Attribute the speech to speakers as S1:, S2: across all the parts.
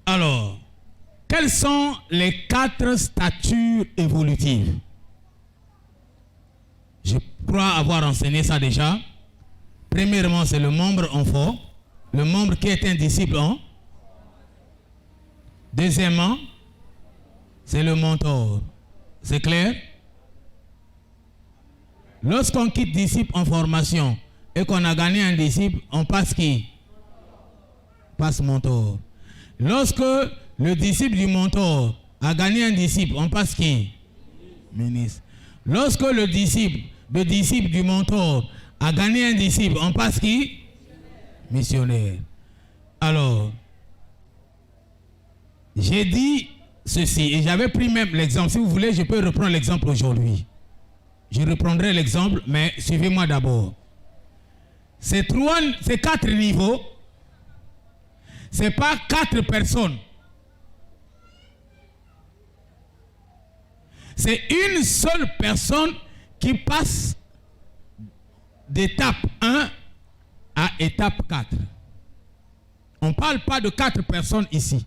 S1: Alors, quelles sont les 4 statures évolutives? Je crois avoir enseigné ça déjà. Premièrement, c'est le membre enfant, le membre qui est un disciple en. Deuxièmement, c'est le mentor. C'est clair? Lorsqu'on quitte disciple en formation et qu'on a gagné un disciple, on passe qui? Passe mentor. Lorsque le disciple du mentor a gagné un disciple, on passe qui? Ministre. Lorsque le disciple du mentor a gagné un disciple, on passe qui? Missionnaire. Alors, j'ai dit ceci, et j'avais pris même l'exemple. Si vous voulez, je peux reprendre l'exemple aujourd'hui. Je reprendrai l'exemple, mais suivez-moi d'abord. Ces 4 niveaux, ce n'est pas 4 personnes. C'est une seule personne qui passe d'étape 1 à étape 4. On ne parle pas de 4 personnes ici.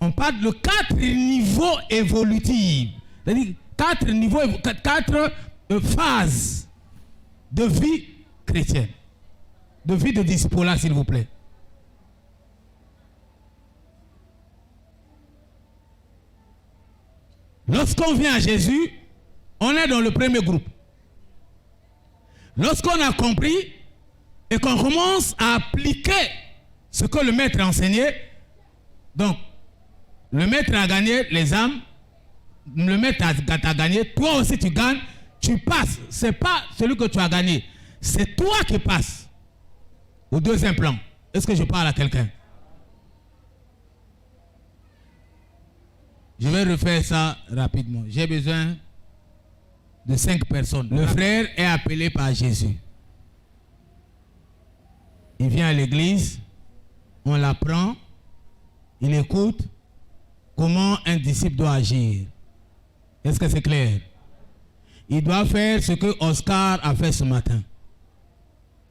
S1: On parle de 4 niveaux évolutifs. C'est-à-dire 4 niveaux, 4 phases de vie chrétienne. De vie de disciple, s'il vous plaît. Lorsqu'on vient à Jésus, on est dans le premier groupe. Lorsqu'on a compris et qu'on commence à appliquer ce que le maître a enseigné, donc le maître a gagné les âmes, le maître a gagné, toi aussi tu gagnes, tu passes. Ce n'est pas celui que tu as gagné, c'est toi qui passes au deuxième plan. Est-ce que je parle à quelqu'un? Je vais refaire ça rapidement. J'ai besoin de 5 personnes. Le frère est appelé par Jésus. Il vient à l'église, on l'apprend, il écoute comment un disciple doit agir. Est-ce que c'est clair? Il doit faire ce que Oscar a fait ce matin.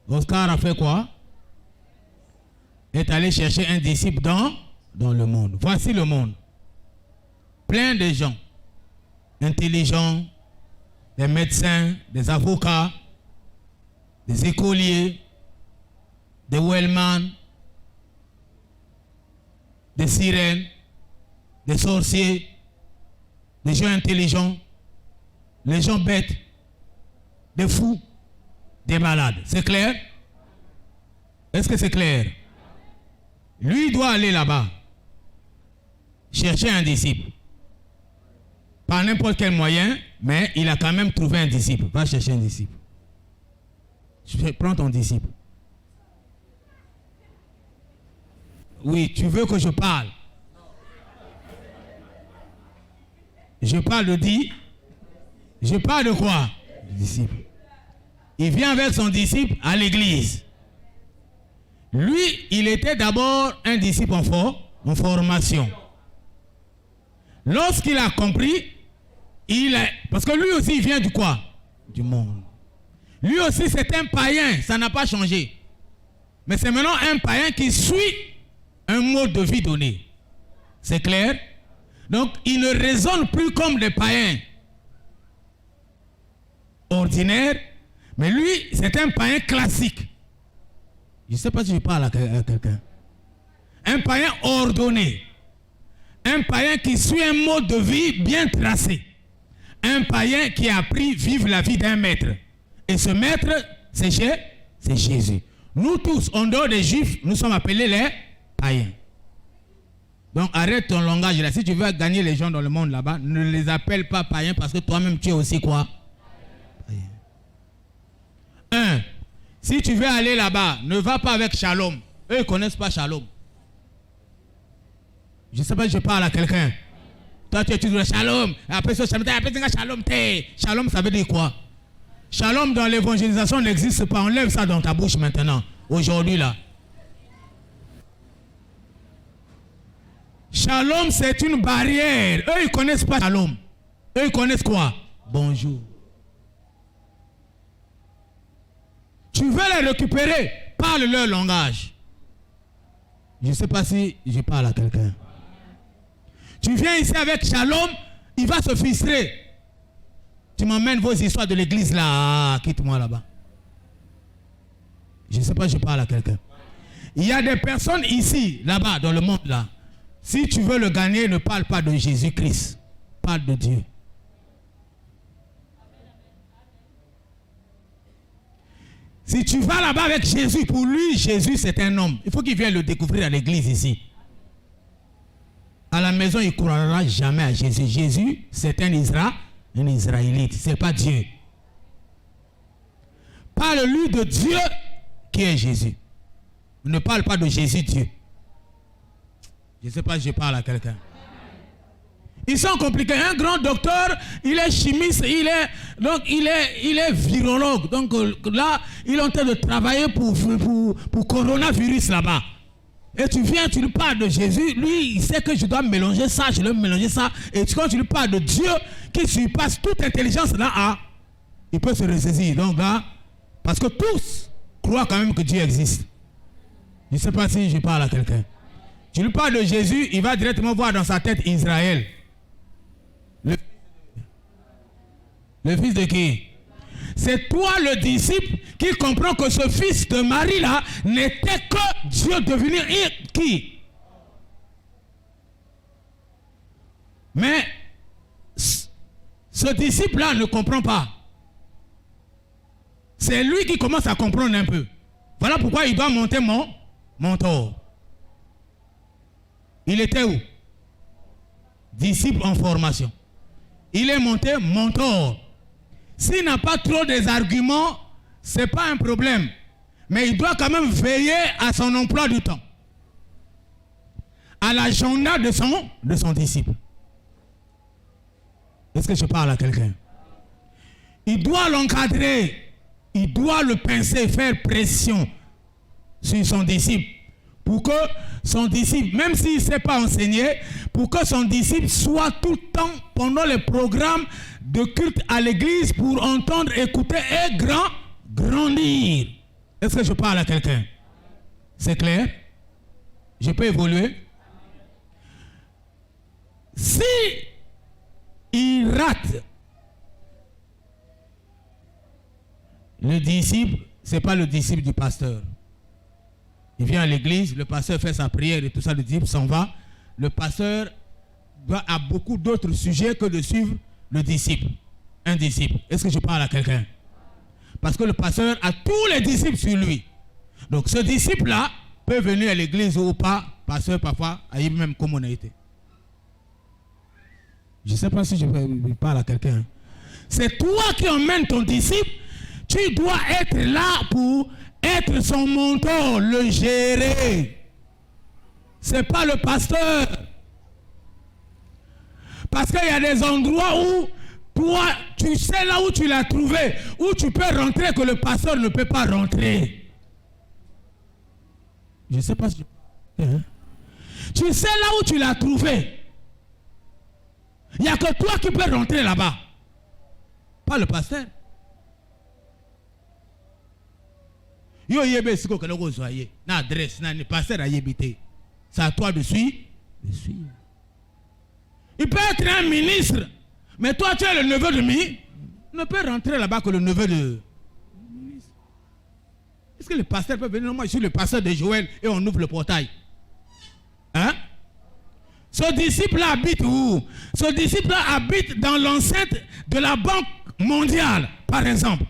S1: Oscar a fait quoi? Il est allé chercher un disciple dans le monde. Voici le monde. Plein de gens intelligents, des médecins, des avocats, des écoliers, des wellman, des sirènes, des sorciers, des gens intelligents, les gens bêtes, des fous, des malades. C'est clair? Est-ce que c'est clair? Lui doit aller là-bas, chercher un disciple. Par n'importe quel moyen, mais il a quand même trouvé un disciple. Va chercher un disciple. Prends ton disciple. Oui, tu veux que je parle? Je parle de dit. Je parle de quoi? Le disciple. Il vient avec son disciple à l'église. Lui, il était d'abord un disciple en formation. Lorsqu'il a compris, parce que lui aussi, il vient du quoi? Du monde. Lui aussi, c'est un païen, ça n'a pas changé. Mais c'est maintenant un païen qui suit un mode de vie donné. C'est clair? Donc, il ne raisonne plus comme des païens ordinaires, mais lui, c'est un païen classique. Je ne sais pas si je parle à quelqu'un. Un païen ordonné. Un païen qui suit un mode de vie bien tracé. Un païen qui a appris à vivre la vie d'un maître. Et ce maître, c'est Jésus. Nous tous, en dehors des juifs, nous sommes appelés les païens. Donc arrête ton langage là. Si tu veux gagner les gens dans le monde là-bas, ne les appelle pas païens parce que toi-même tu es aussi quoi? Païen. Si tu veux aller là-bas, ne va pas avec Shalom. Eux, ils ne connaissent pas Shalom. Je ne sais pas si je parle à quelqu'un. Toi, tu étudies le Shalom. Après ça, Shalom. Shalom, ça veut dire quoi? Shalom dans l'évangélisation n'existe pas. Enlève ça dans ta bouche maintenant. Aujourd'hui, là. Shalom, c'est une barrière. Eux, ils ne connaissent pas Shalom. Eux, ils connaissent quoi? Bonjour. Tu veux les récupérer? Parle leur langage. Je ne sais pas si je parle à quelqu'un. Tu viens ici avec Shalom, il va se frustrer. Tu m'emmènes vos histoires de l'église là. Ah, quitte-moi là-bas. Je ne sais pas si je parle à quelqu'un. Il y a des personnes ici, là-bas, dans le monde là. Si tu veux le gagner, ne parle pas de Jésus-Christ. Parle de Dieu. Si tu vas là-bas avec Jésus, pour lui, Jésus c'est un homme. Il faut qu'il vienne le découvrir à l'église ici. À la maison, il ne croira jamais à Jésus. Jésus, c'est un Israélite. Ce n'est pas Dieu. Parle-lui de Dieu qui est Jésus. Ne parle pas de Jésus Dieu. Je ne sais pas si je parle à quelqu'un. Ils sont compliqués. Un grand docteur, il est chimiste, il est virologue. Donc là, il est en train de travailler pour coronavirus là-bas. Et tu viens, tu lui parles de Jésus. Lui, il sait que je dois mélanger ça, je dois mélanger ça. Et quand tu lui parles de Dieu, qui surpasse toute intelligence là, il peut se ressaisir. Donc là, parce que tous croient quand même que Dieu existe. Je ne sais pas si je parle à quelqu'un. Tu lui parles de Jésus, il va directement voir dans sa tête Israël. Le fils de qui? C'est toi le disciple qui comprend que ce fils de Marie là n'était que Dieu devenu qui? Mais ce disciple là ne comprend pas. C'est lui qui commence à comprendre un peu. Voilà pourquoi il doit monter mon tort. Il était où? Disciple en formation. Il est monté mentor. S'il n'a pas trop des arguments, ce n'est pas un problème. Mais il doit quand même veiller à son emploi du temps. À l'agenda de son disciple. Est-ce que je parle à quelqu'un? Il doit l'encadrer. Il doit le pincer, faire pression sur son disciple. Pour que son disciple, même s'il ne sait pas enseigner, pour que son disciple soit tout le temps pendant les programmes de culte à l'église pour entendre, écouter et grandir. Est-ce que je parle à quelqu'un? C'est clair? Je peux évoluer? Si il rate, le disciple, ce n'est pas le disciple du pasteur. Il vient à l'église, le pasteur fait sa prière et tout ça, le disciple s'en va. Le pasteur a beaucoup d'autres sujets que de suivre le disciple. Un disciple. Est-ce que je parle à quelqu'un? Parce que le pasteur a tous les disciples sur lui. Donc ce disciple-là peut venir à l'église ou pas, pasteur parfois, aille même comme on a été. Je ne sais pas si je parle à quelqu'un. C'est toi qui emmènes ton disciple. Tu dois être là pour être son mentor, le gérer. Ce n'est pas le pasteur. Parce qu'il y a des endroits où toi, tu sais là où tu l'as trouvé, où tu peux rentrer que le pasteur ne peut pas rentrer. Je ne sais pas si... Tu sais là où tu l'as trouvé. Il n'y a que toi qui peux rentrer là-bas. Pas le pasteur. Yo yebe siko que nous soyez. Na adresse, na pasteur a yébité. C'est à toi de suivre. Il peut être un ministre, mais toi tu es le neveu de mi. Ne peut rentrer là-bas que le neveu de ministre. Est-ce que le pasteur peut venir? Non, moi je suis le pasteur de Joël et on ouvre le portail. Hein? Ce disciple-là habite où? Ce disciple-là habite dans l'enceinte de la Banque mondiale, par exemple.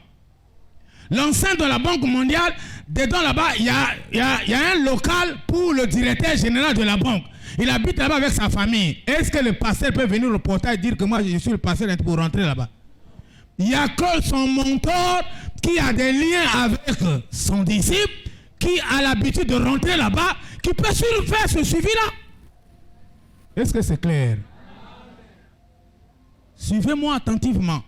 S1: L'enceinte de la Banque mondiale, dedans là-bas, il y a un local pour le directeur général de la banque. Il habite là-bas avec sa famille. Est-ce que le pasteur peut venir au portail et dire que moi je suis le pasteur pour rentrer là-bas? Il n'y a que son mentor qui a des liens avec son disciple, qui a l'habitude de rentrer là-bas, qui peut faire ce suivi-là. Est-ce que c'est clair? Suivez-moi attentivement.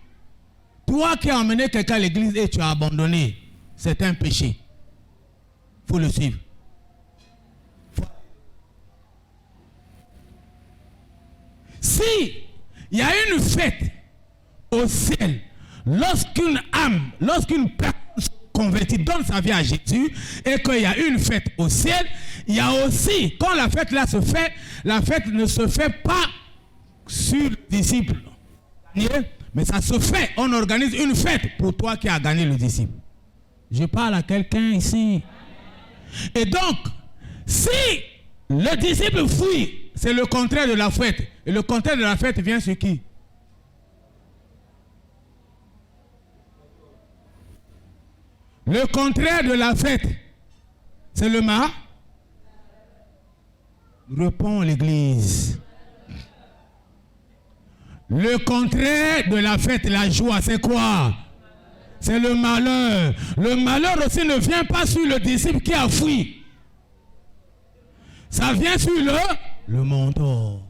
S1: Toi qui as emmené quelqu'un à l'église et tu as abandonné, c'est un péché. Il faut le suivre. Si il y a une fête au ciel, lorsqu'une âme, lorsqu'une personne se converti donne sa vie à Jésus et qu'il y a une fête au ciel, il y a aussi, quand la fête là se fait, la fête ne se fait pas sur le disciple, mais ça se fait, on organise une fête pour toi qui as gagné le disciple. Je parle à quelqu'un ici. Et donc, si le disciple fuit, c'est le contraire de la fête. Et le contraire de la fête vient sur qui? Le contraire de la fête, c'est le mal. Répond l'église. Le contraire de la fête, la joie, c'est quoi? C'est le malheur. Le malheur aussi ne vient pas sur le disciple qui a fui. Ça vient sur le mentor.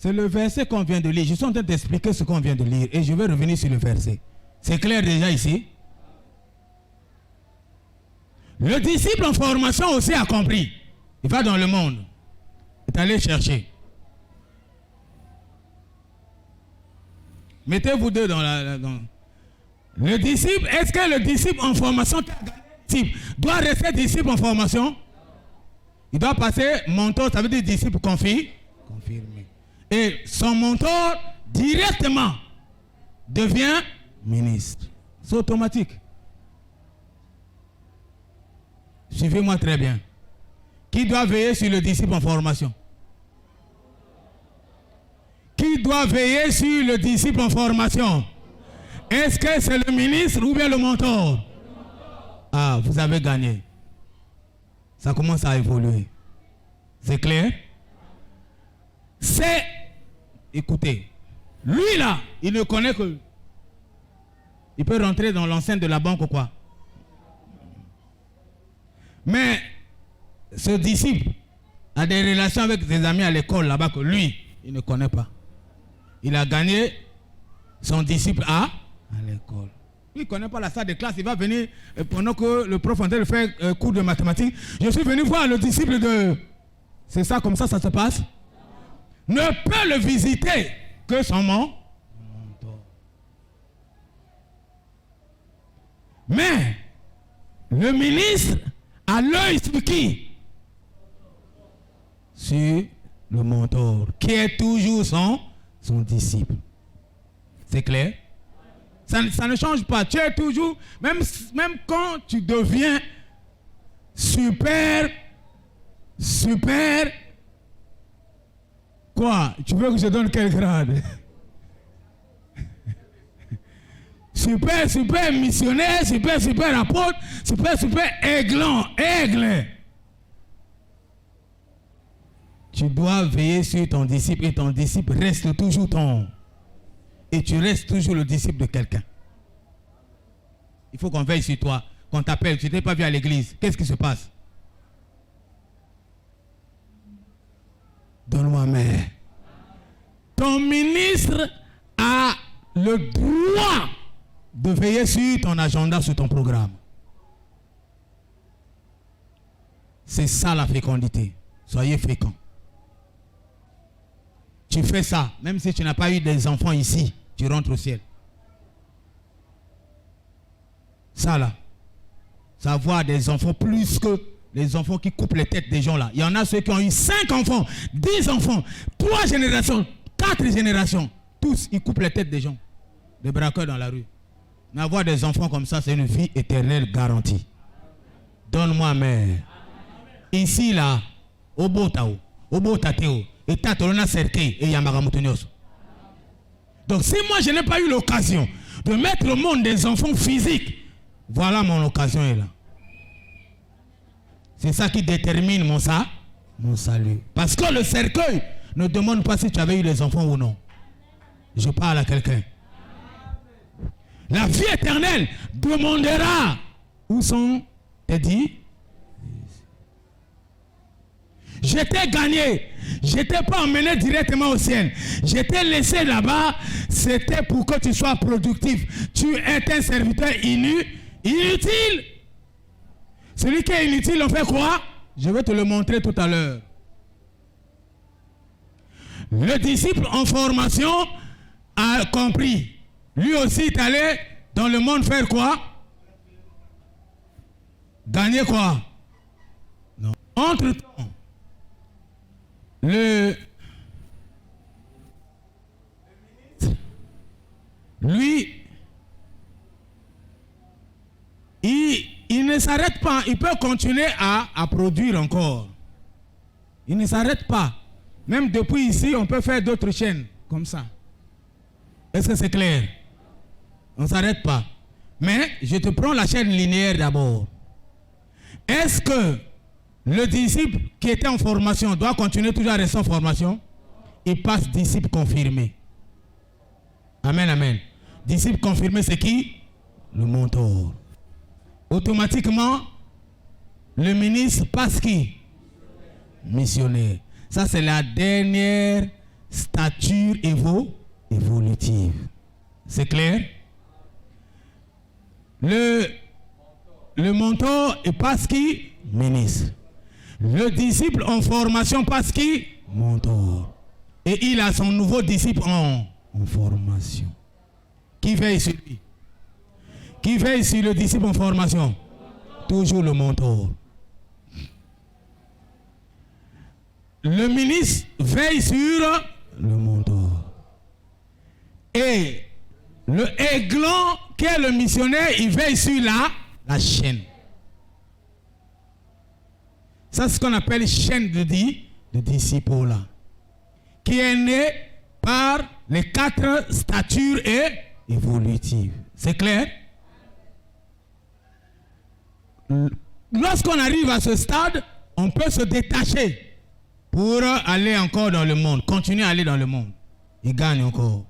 S1: C'est le verset qu'on vient de lire. Je suis en train d'expliquer ce qu'on vient de lire et je vais revenir sur le verset. C'est clair déjà ici? Le disciple en formation aussi a compris. Il va dans le monde. Il est allé chercher. Mettez-vous deux dans la... Le disciple, est-ce que le disciple en formation doit rester disciple en formation? Il doit passer mentor, ça veut dire disciple confirmé. Et son mentor directement devient ministre. C'est automatique. Suivez-moi très bien. Qui doit veiller sur le disciple en formation? Qui doit veiller sur le disciple en formation? Est-ce que c'est le ministre ou bien le mentor? Ah, vous avez gagné. Ça commence à évoluer. C'est clair? C'est, écoutez, lui là, il ne connaît que... Il peut rentrer dans l'enceinte de la banque ou quoi? Mais ce disciple a des relations avec ses amis à l'école là-bas que lui, il ne connaît pas. Il a gagné son disciple à l'école. Il ne connaît pas la salle de classe. Il va venir pendant que le prof est en train de faire cours de mathématiques. Je suis venu voir le disciple de... C'est ça, comme ça se passe? Ne peut le visiter que son mentor. Mais le ministre a l'œil sur qui? Sur le mentor, qui est toujours son disciple. C'est clair? Ça ne change pas. Tu es toujours, même quand tu deviens super, quoi? Tu veux que je donne quel grade? super missionnaire, super apôtre, super aigle. Tu dois veiller sur ton disciple et ton disciple reste toujours et tu restes toujours le disciple de quelqu'un. Il faut qu'on veille sur toi. Qu'on t'appelle, tu n'es pas vu à l'église. Qu'est-ce qui se passe? Donne-moi main. Ton ministre a le droit de veiller sur ton agenda, sur ton programme. C'est ça la fécondité. Soyez fécond. Tu fais ça, même si tu n'as pas eu des enfants ici, tu rentres au ciel. Ça là, savoir des enfants plus que les enfants qui coupent les têtes des gens là. Il y en a ceux qui ont eu 5 enfants, 10 enfants, 3 générations, 4 générations. Tous, ils coupent les têtes des gens. Des braqueurs dans la rue. Mais avoir des enfants comme ça, c'est une vie éternelle garantie. Donne-moi mère. Ici là, au Botao, au Botateo, et Tatolona Serkei et Yamagamutonioso. Donc si moi je n'ai pas eu l'occasion de mettre au monde des enfants physiques, voilà mon occasion est là. C'est ça qui détermine mon salut. Parce que le cercueil ne demande pas si tu avais eu les enfants ou non. Je parle à quelqu'un. La vie éternelle demandera où sont tes dits. J'étais gagné. Je n'étais pas emmené directement au ciel. J'étais laissé là-bas. C'était pour que tu sois productif. Tu es un serviteur inutile. Celui qui est inutile, on fait quoi? Je vais te le montrer tout à l'heure. Le disciple en formation a compris. Lui aussi est allé dans le monde faire quoi? Gagner quoi? Non. Entre-temps, lui, il ne s'arrête pas, il peut continuer à produire encore. Il ne s'arrête pas. Même depuis ici, on peut faire d'autres chaînes comme ça. Est-ce que c'est clair? On ne s'arrête pas. Mais je te prends la chaîne linéaire d'abord. Est-ce que le disciple qui était en formation doit continuer toujours à rester en formation? Il passe disciple confirmé. Amen, amen. Disciple confirmé, c'est qui? Le mentor. Automatiquement, le ministre passe qui? Missionnaire. Ça, c'est la dernière stature évolutive. C'est clair? Le mentor passe qui? Ministre. Le disciple en formation passe qui? Mentor. Et il a son nouveau disciple en formation. Qui veille sur lui? Qui veille sur le disciple en formation? Toujours le mentor. Le ministre veille sur le mentor. Et le aiglon, qui est le missionnaire, il veille sur la chaîne. Ça, c'est ce qu'on appelle chaîne de disciples là, qui est née par les 4 statures évolutives. C'est clair? Lorsqu'on arrive à ce stade, on peut se détacher pour aller encore dans le monde, continuer à aller dans le monde. Il gagne encore.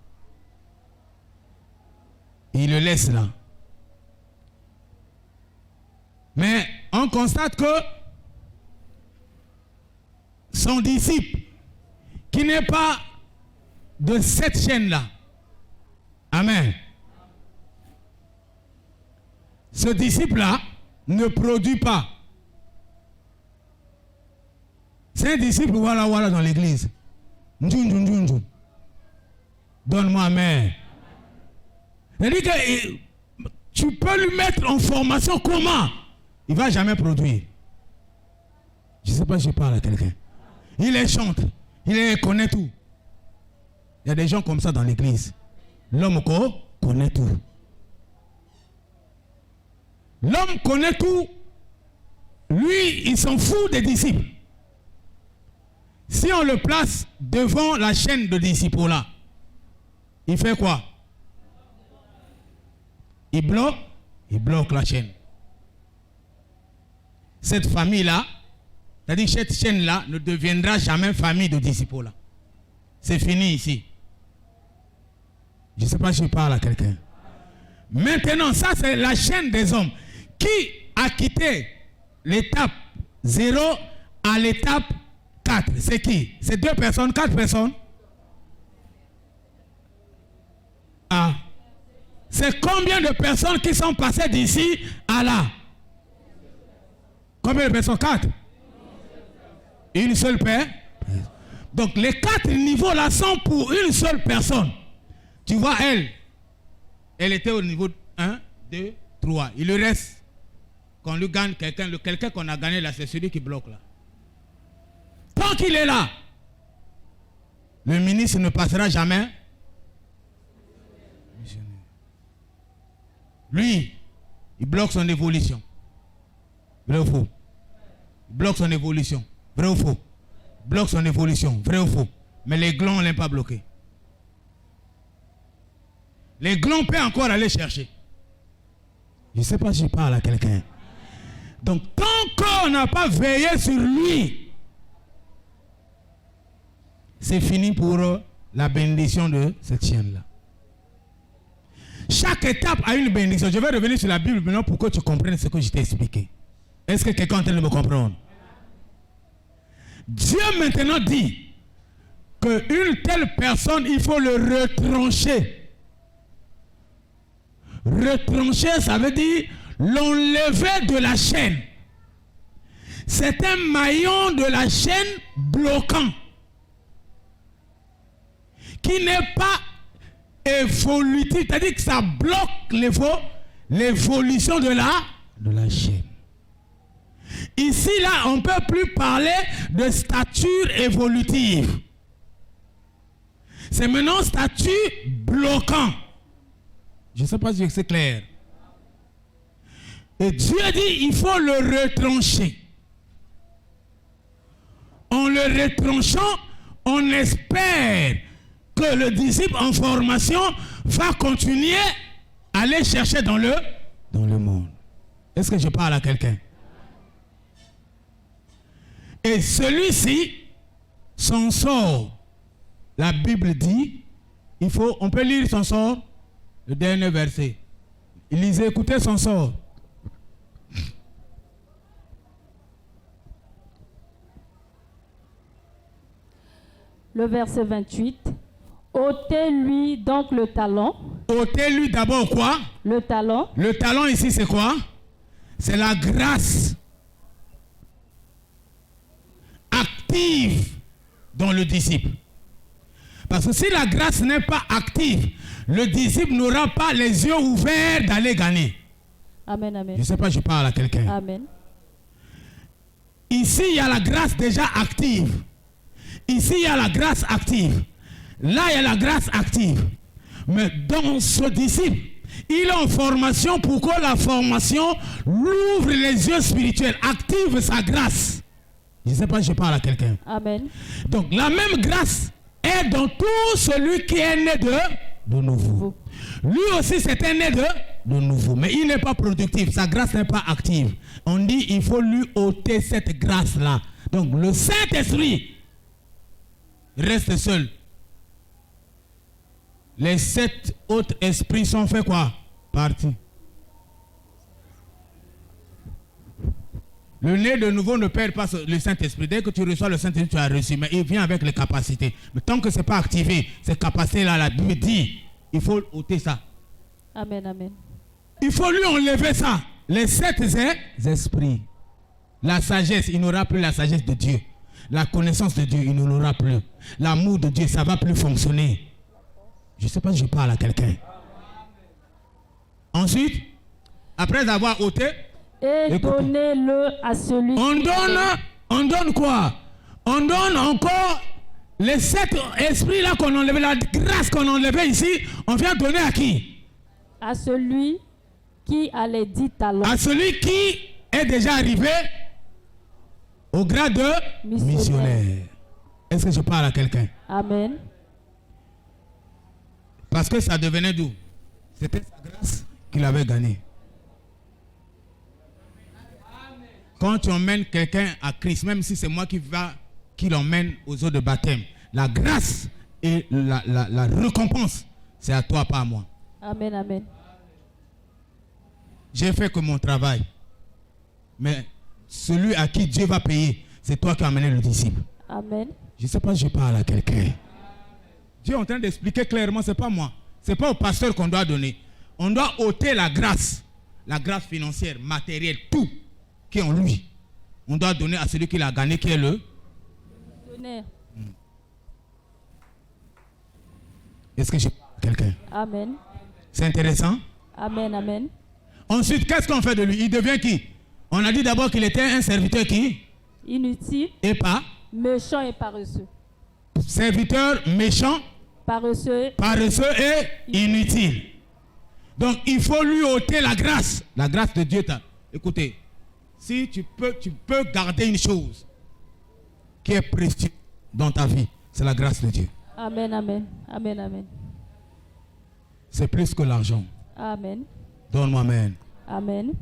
S1: Il le laisse là. Mais on constate que son disciple, qui n'est pas de cette chaîne-là, amen, ce disciple-là ne produit pas. C'est un disciple, voilà, dans l'église. Donne-moi amen. C'est-à-dire que tu peux lui mettre en formation comment? Il ne va jamais produire. Je ne sais pas si je parle à quelqu'un. Il est chantre, connaît tout. Il y a des gens comme ça dans l'église. L'homme connaît tout. L'homme connaît tout. Lui, il s'en fout des disciples. Si on le place devant la chaîne de disciples là, il fait quoi? Il bloque la chaîne. Cette famille-là, c'est-à-dire cette chaîne-là, ne deviendra jamais famille de disciples là. C'est fini ici. Je ne sais pas si je parle à quelqu'un. Maintenant, ça c'est la chaîne des hommes. Qui a quitté l'étape 0 à l'étape 4? C'est qui? C'est 2 personnes, 4 personnes? Ah. C'est combien de personnes qui sont passées d'ici à là? Combien de personnes? 4? Une seule personne. Donc les 4 niveaux là sont pour une seule personne. Tu vois, elle était au niveau 1, 2, 3. Il lui reste, qu'on lui gagne quelqu'un, quelqu'un qu'on a gagné là, c'est celui qui bloque là. Tant qu'il est là, le ministre ne passera jamais. Lui, il bloque son évolution. Vrai ou faux? Il bloque son évolution. Vrai ou faux? Il bloque son évolution. Vrai ou faux? Mais les glands ne l'ont pas bloqué. Les glands peuvent encore aller chercher. Je ne sais pas si je parle à quelqu'un. Donc, tant qu'on n'a pas veillé sur lui, c'est fini pour la bénédiction de cette chaîne-là. Chaque étape a une bénédiction. Je vais revenir sur la Bible maintenant pour que tu comprennes ce que je t'ai expliqué. Est-ce que quelqu'un est en train de me comprendre? Dieu maintenant dit qu'une telle personne, il faut le retrancher. Retrancher, ça veut dire l'enlever de la chaîne. C'est un maillon de la chaîne bloquant qui n'est pas évolutif, c'est-à-dire que ça bloque l'évolution de la chair. Ici, là, on ne peut plus parler de stature évolutive. C'est maintenant statut bloquant. Je ne sais pas si c'est clair. Et Dieu dit, il faut le retrancher. En le retranchant, on espère que le disciple en formation va continuer à aller chercher dans le monde. Est-ce que je parle à quelqu'un? Et celui-ci s'en sort. La Bible dit, on peut lire son sort, le dernier verset. Lisez, écoutez son sort.
S2: Le verset 28. Ôtez-lui donc le talon.
S1: Ôtez-lui d'abord quoi?
S2: Le talon.
S1: Le talon ici c'est quoi? C'est la grâce active dans le disciple. Parce que si la grâce n'est pas active, le disciple n'aura pas les yeux ouverts d'aller gagner.
S2: Amen, amen.
S1: Je ne sais pas, je parle à quelqu'un.
S2: Amen.
S1: Ici, il y a la grâce déjà active. Ici, il y a la grâce active. Là, il y a la grâce active. Mais dans ce disciple, il est en formation pour que la formation l'ouvre les yeux spirituels, active sa grâce. Je ne sais pas, je parle à quelqu'un.
S2: Amen.
S1: Donc, la même grâce est dans tout celui qui est né de nouveau. Lui aussi, c'est un né de nouveau. Mais il n'est pas productif. Sa grâce n'est pas active. On dit il faut lui ôter cette grâce-là. Donc, le Saint-Esprit reste seul. Les 7 autres esprits sont fait quoi? Partis. Le né de nouveau ne perd pas le Saint-Esprit. Dès que tu reçois le Saint-Esprit, tu as reçu. Mais il vient avec les capacités. Mais tant que ce n'est pas activé, ces capacités-là, la Bible dit, il faut ôter ça.
S2: Amen, amen.
S1: Il faut lui enlever ça. Les 7 esprits. La sagesse, il n'aura plus la sagesse de Dieu. La connaissance de Dieu, il ne l'aura plus. L'amour de Dieu, ça ne va plus fonctionner. Je ne sais pas si je parle à quelqu'un. Ensuite, après avoir ôté,
S2: et donnez-le à celui
S1: on donne quoi? On donne encore les 7 esprits là qu'on enlevait, la grâce qu'on enlevait ici, on vient donner à qui?
S2: À celui qui a les 10 talents.
S1: À celui qui est déjà arrivé au grade de missionnaire. Est-ce que je parle à quelqu'un?
S2: Amen.
S1: Parce que ça devenait d'où? C'était sa grâce qu'il avait gagnée. Quand tu emmènes quelqu'un à Christ, même si c'est moi qui l'emmène aux eaux de baptême, la grâce et la récompense, c'est à toi, pas à moi.
S2: Amen, amen.
S1: J'ai fait que mon travail. Mais celui à qui Dieu va payer, c'est toi qui as amené le disciple.
S2: Amen.
S1: Je ne sais pas si je parle à quelqu'un. Dieu est en train d'expliquer clairement, ce n'est pas moi. Ce n'est pas au pasteur qu'on doit donner. On doit ôter la grâce financière, matérielle, tout qui est en lui. On doit donner à celui qui l'a gagné, qui est le
S2: Donner.
S1: Est-ce que je parle à quelqu'un?
S2: Amen.
S1: C'est intéressant.
S2: Amen, amen.
S1: Ensuite, qu'est-ce qu'on fait de lui? Il devient qui? On a dit d'abord qu'il était un serviteur qui?
S2: Inutile.
S1: Et pas?
S2: Méchant et paresseux.
S1: Serviteur méchant,
S2: paresseux
S1: et inutile. Donc il faut lui ôter la grâce de Dieu. Écoutez, si tu peux garder une chose qui est précieuse dans ta vie, c'est la grâce de Dieu.
S2: Amen, amen, amen, amen.
S1: C'est plus que l'argent.
S2: Amen.
S1: Donne-moi amen.
S2: Amen.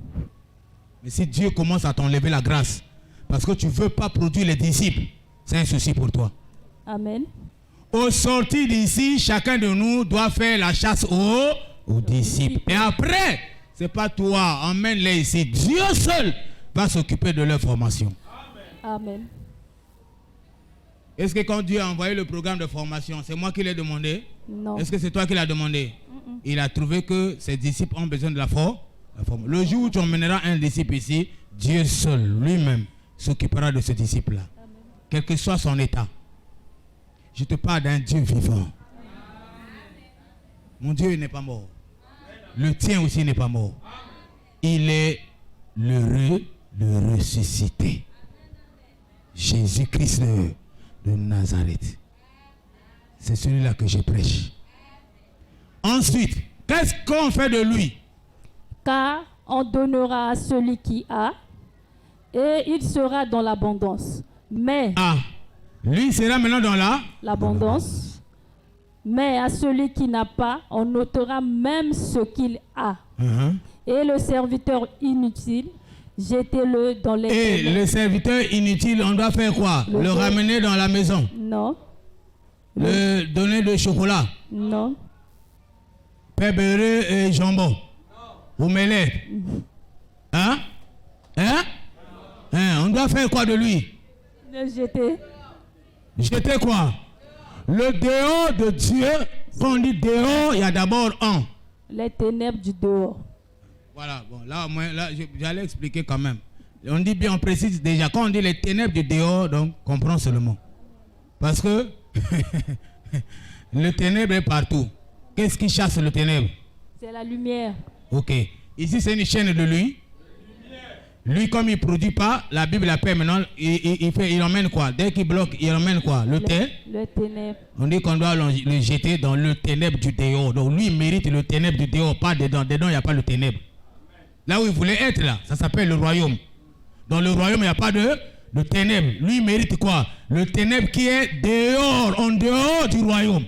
S1: Mais si Dieu commence à t'enlever la grâce parce que tu ne veux pas produire les disciples, c'est un souci pour toi.
S2: Amen.
S1: Au sortir d'ici, chacun de nous doit faire la chasse aux disciples. Et après, ce n'est pas toi, emmène-les ici. Dieu seul va s'occuper de leur formation.
S2: Amen.
S1: Est-ce que quand Dieu a envoyé le programme de formation, c'est moi qui l'ai demandé?
S2: Non.
S1: Est-ce que c'est toi qui l'as demandé? Il a trouvé que ses disciples ont besoin de la forme. Le jour où tu emmèneras un disciple ici, Dieu seul, lui-même, s'occupera de ce disciple-là. Quel que soit son état. Je te parle d'un Dieu vivant. Mon Dieu n'est pas mort. Le tien aussi n'est pas mort. Il est le ressuscité. Jésus-Christ de Nazareth. C'est celui-là que je prêche. Ensuite, qu'est-ce qu'on fait de lui?
S2: Car on donnera à celui qui a, et il sera dans l'abondance. Mais
S1: lui sera maintenant dans
S2: l'abondance. Mais à celui qui n'a pas, on ôtera même ce qu'il a. Et le serviteur inutile, jetez-le dans les ténèbres.
S1: Et le serviteur inutile, on doit faire quoi? Le ramener dans la maison?
S2: Non.
S1: Le donner de chocolat?
S2: Non.
S1: Pépéré et jambon? Ou mêlée? On doit faire quoi de lui?
S2: Le jeter.
S1: Jeter quoi? Le dehors de Dieu, quand on dit dehors, il y a d'abord un.
S2: Les ténèbres du dehors.
S1: Voilà, bon, là, j'allais expliquer quand même. On dit bien, on précise déjà, quand on dit les ténèbres du dehors, donc, comprends seulement. Parce que le ténèbre est partout. Qu'est-ce qui chasse le ténèbre?
S2: C'est la lumière.
S1: Ok. Ici, c'est une chaîne de lui. Lui, comme il ne produit pas, la Bible l'appelle maintenant, il emmène quoi? Dès qu'il bloque, il emmène quoi? Le
S2: ténèbre.
S1: On dit qu'on doit le jeter dans le ténèbre du dehors. Donc lui, il mérite le ténèbre du dehors, pas dedans. Dedans, il n'y a pas le ténèbre. Là où il voulait être, là, ça s'appelle le royaume. Dans le royaume, il n'y a pas de ténèbre. Lui, il mérite quoi? Le ténèbre qui est dehors, en dehors du royaume.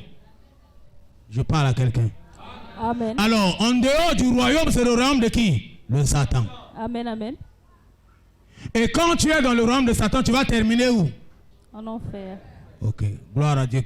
S1: Je parle à quelqu'un.
S2: Amen.
S1: Alors, en dehors du royaume, c'est le royaume de qui? Le Satan.
S2: Amen, amen.
S1: Et quand tu es dans le royaume de Satan, tu vas terminer où?
S2: En enfer.
S1: Ok. Gloire à Dieu.